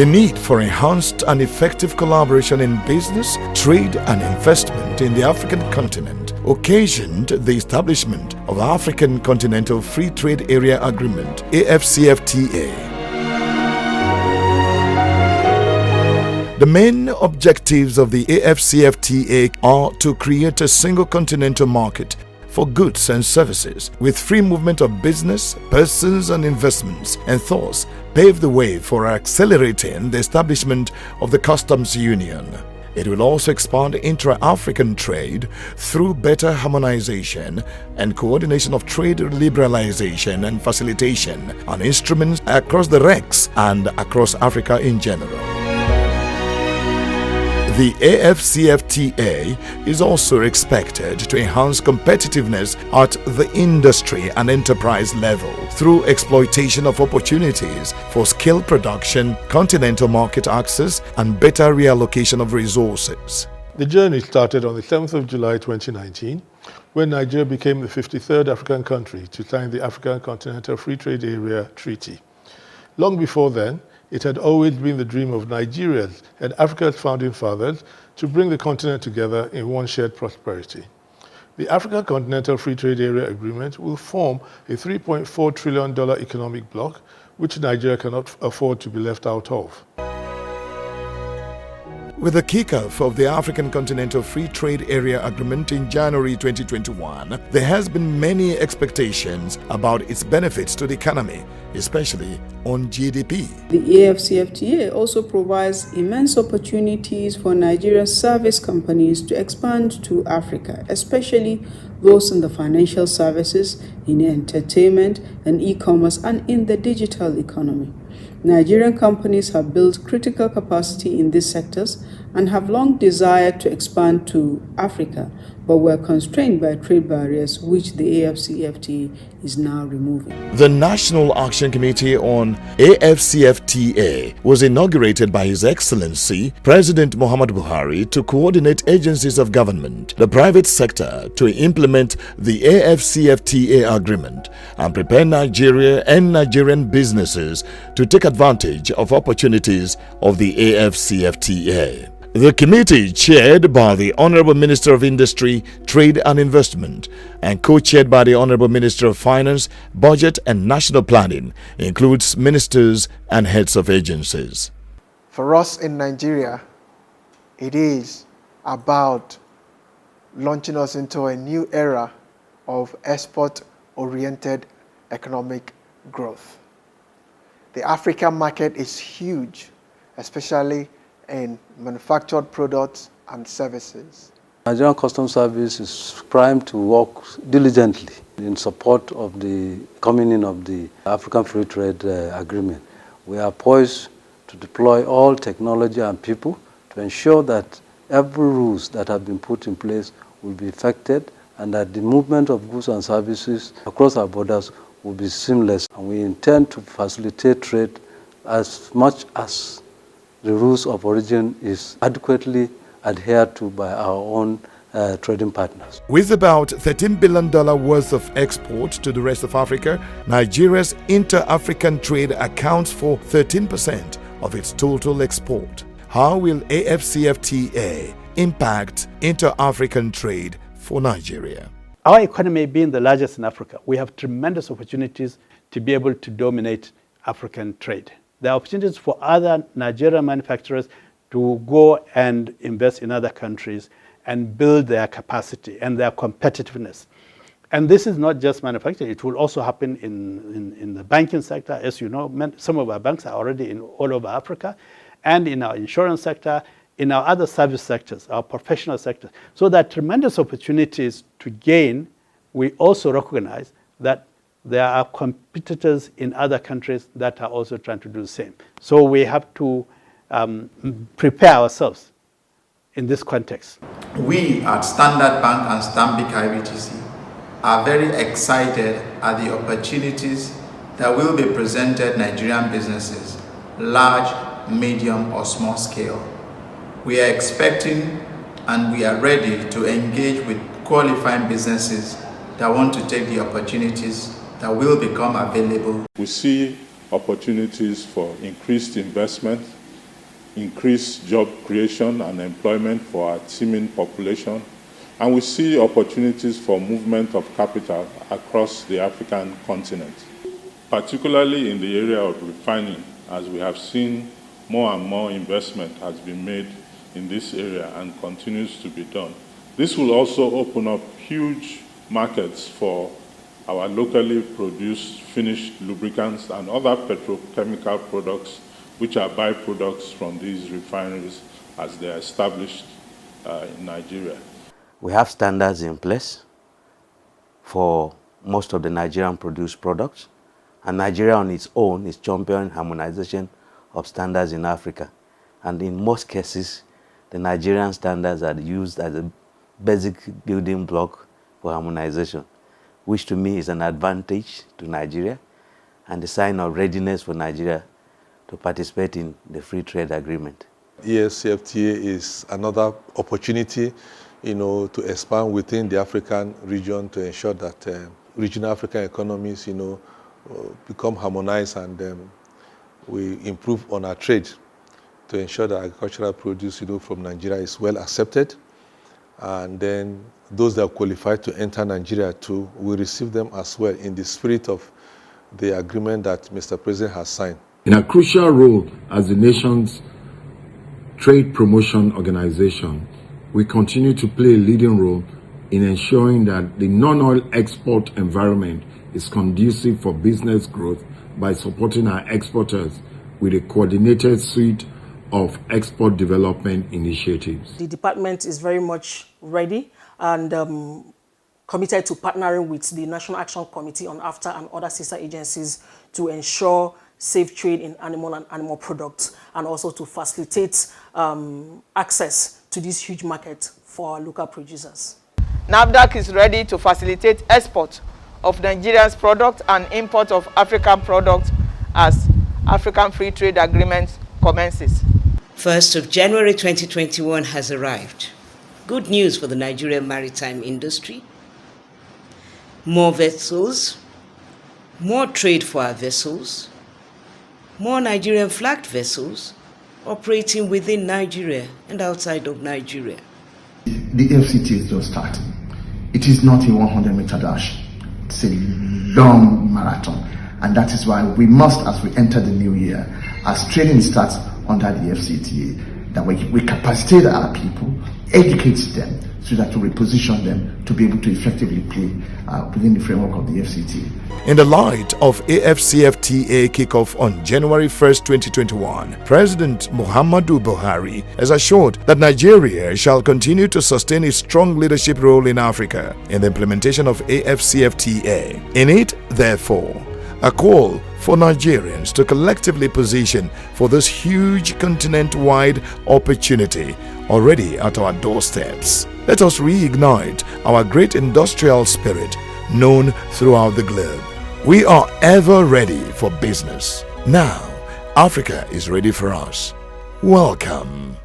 The need for enhanced and effective collaboration in business, trade and investment in the African continent occasioned the establishment of the African Continental Free Trade Area Agreement, AfCFTA. The main objectives of the AfCFTA are to create a single continental market for goods and services with free movement of business, persons and investments, and thus pave the way for accelerating the establishment of the customs union. It will also expand intra-African trade through better harmonization and coordination of trade liberalization and facilitation on instruments across the RECs and across Africa in general. The AfCFTA is also expected to enhance competitiveness at the industry and enterprise level through exploitation of opportunities for scale production, continental market access, and better reallocation of resources. The journey started on the 7th of July 2019 when Nigeria became the 53rd African country to sign the African Continental Free Trade Area Treaty. Long before then, it had always been the dream of Nigerians and Africa's founding fathers to bring the continent together in one shared prosperity. The African Continental Free Trade Area Agreement will form a $3.4 trillion economic bloc, which Nigeria cannot afford to be left out of. With the kickoff of the African Continental Free Trade Area Agreement in January 2021, there has been many expectations about its benefits to the economy, especially on GDP. The AfCFTA also provides immense opportunities for Nigerian service companies to expand to Africa, especially those in the financial services, in entertainment and e-commerce, and in the digital economy. Nigerian companies have built critical capacity in these sectors and have long desired to expand to Africa, but were constrained by trade barriers which the AfCFTA is now removing. The National Action Committee on AfCFTA was inaugurated by His Excellency President Muhammadu Buhari to coordinate agencies of government, the private sector to implement the AfCFTA agreement and prepare Nigeria and Nigerian businesses to take advantage of opportunities of the AfCFTA. The committee, chaired by the Honorable Minister of Industry, Trade and Investment and co-chaired by the Honorable Minister of Finance, Budget and National Planning, includes ministers and heads of agencies. For us in Nigeria, it is about launching us into a new era of export-oriented economic growth. The African market is huge, especially in manufactured products and services. Nigerian Customs Service is primed to work diligently in support of the coming in of the African Free Trade Agreement. We are poised to deploy all technology and people to ensure that every rules that have been put in place will be effected and that the movement of goods and services across our borders will be seamless. And we intend to facilitate trade as much as the rules of origin is adequately adhered to by our own trading partners. With about $13 billion worth of exports to the rest of Africa, Nigeria's inter-African trade accounts for 13% of its total export. How will AfCFTA impact inter-African trade for Nigeria? Our economy being the largest in Africa, we have tremendous opportunities to be able to dominate African trade. There are opportunities for other Nigerian manufacturers to go and invest in other countries and build their capacity and their competitiveness. And this is not just manufacturing, it will also happen in the banking sector. As you know, some of our banks are already all over Africa, and in our insurance sector, in our other service sectors, our professional sectors. So there are tremendous opportunities to gain. We also recognize that there are competitors in other countries that are also trying to do the same. So we have to prepare ourselves in this context. We at Standard Bank and Stanbic IBTC are very excited at the opportunities that will be presented Nigerian businesses, large, medium or small scale. We are expecting and we are ready to engage with qualifying businesses that want to take the opportunities that will become available. We see opportunities for increased investment increase job creation and employment for our teeming population, and we see opportunities for movement of capital across the African continent, particularly in the area of refining, as we have seen more and more investment has been made in this area and continues to be done. This will also open up huge markets for our locally produced finished lubricants and other petrochemical products, which are byproducts from these refineries as they are established in Nigeria. We have standards in place for most of the Nigerian produced products, and Nigeria on its own is championing harmonization of standards in Africa. And in most cases, the Nigerian standards are used as a basic building block for harmonization, which to me is an advantage to Nigeria and a sign of readiness for Nigeria to participate in the free trade agreement. AfCFTA is another opportunity, to expand within the African region to ensure that regional African economies, become harmonized and we improve on our trade to ensure that agricultural produce, from Nigeria is well accepted. And then those that are qualified to enter Nigeria too, we receive them as well in the spirit of the agreement that Mr. President has signed. In a crucial role as the nation's trade promotion organization, we continue to play a leading role in ensuring that the non-oil export environment is conducive for business growth by supporting our exporters with a coordinated suite of export development initiatives. The department is very much ready and committed to partnering with the National Action Committee on AfCFTA and other sister agencies to ensure safe trade in animal and animal products, and also to facilitate access to this huge market for our local producers. NAFDAC is ready to facilitate export of Nigeria's products and import of African products as African Free Trade Agreement commences. 1st of January 2021 has arrived. Good news for the Nigerian maritime industry. More vessels, more trade for our vessels, more Nigerian flagged vessels operating within Nigeria and outside of Nigeria. The AfCFTA is just starting. It is not a 100-meter dash. It's a long marathon. And that is why we must, as we enter the new year, as trading starts under the AfCFTA, that we capacitate our people, educate them, so that to reposition them to be able to effectively play within the framework of the AfCFTA. In the light of AfCFTA kickoff on January 1st, 2021, President Muhammadu Buhari has assured that Nigeria shall continue to sustain its strong leadership role in Africa in the implementation of AfCFTA. In it, therefore, a call for Nigerians to collectively position for this huge continent-wide opportunity already at our doorsteps. Let us reignite our great industrial spirit known throughout the globe. We are ever ready for business. Now, Africa is ready for us. Welcome.